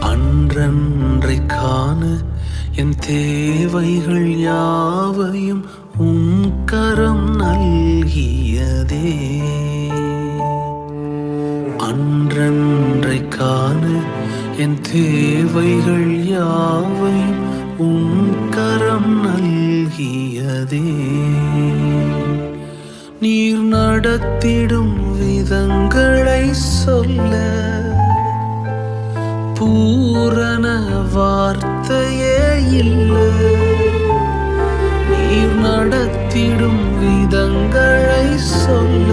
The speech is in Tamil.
அன்றன்றை காண என் தேவைகள் யாவையும் உம் கரம் நல்கியதே. அன்றன்றை காண என் தேவைகள் யாவையும் உம் கரம் நல்கியதே. நீர் நடத்திடும் விதங்களை சொல்ல பூரண வார்த்தையே இல்லை. நீர் நடத்திடும் விதங்களை சொல்ல